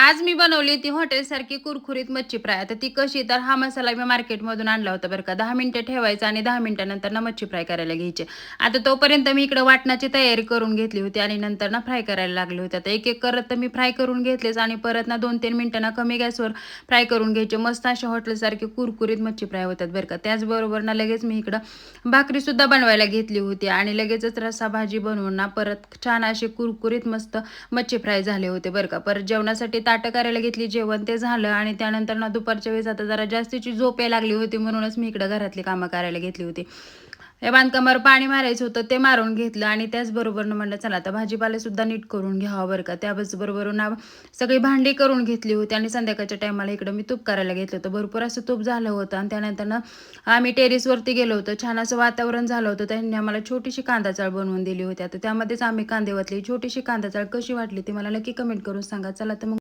आज मी बनवली होती हॉटेलसारखी कुरकुरीत मच्छी फ्राय. आता ती कशी, तर हा मसाला मी मार्केटमधून आणला होता बरं का. 10 मिनिटं ठेवायचा आणि 10 मिनिटानंतर ना मच्छी फ्राय करायला घ्यायची. आता तोपर्यंत मी इकडं वाटणाची तयारी करून घेतली होती आणि नंतर ना फ्राय करायला लागले होते. आता एक-एक करत तर मी फ्राय करून घेतलेच आणि परत ना 2-3 मिनिटं ना कमी गॅसवर फ्राय करून घ्यायचे. मस्त अशा हॉटेलसारखी कुरकुरीत मच्छी फ्राय होतात बरं का. त्याचबरोबर ना लगेच मी इकडं भाकरीसुद्धा बनवायला घेतली होती आणि लगेचच रस्सा भाजी बनवून ना परत छान अशी कुरकुरीत मस्त मच्छी फ्राय झाले होते बरं का. परत जेवणासाठी ताटं करायला घेतली, जेवण ते झालं आणि त्यानंतर ना दुपारच्या वेळेस आता जरा जास्तीची झोप यायला लागली होती म्हणूनच मी इकडं घरातली कामं करायला घेतली होती. या बांधकामावर पाणी मारायचं होतं ते मारून घेतलं आणि त्याचबरोबरनं म्हणलं चला आता भाजीपालासुद्धा नीट करून घ्यावा बरं का. त्याचबरोबर ना सगळी भांडी करून घेतली होती आणि संध्याकाळच्या टायमाला इकडं मी तूप करायला घेतलं होतं. भरपूर असं तूप झालं होतं आणि त्यानंतर ना आम्ही टेरेसवरती गेलो होतो. छान असं वातावरण झालं होतं. त्यांनी आम्हाला छोटीशी कांदा चाळ बनवून दिली होती. आता त्यामध्येच आम्ही कांदे वतले. छोटीशी कांदा चाळ कशी वाटली ती मला नक्की कमेंट करून सांगा. चला तर मग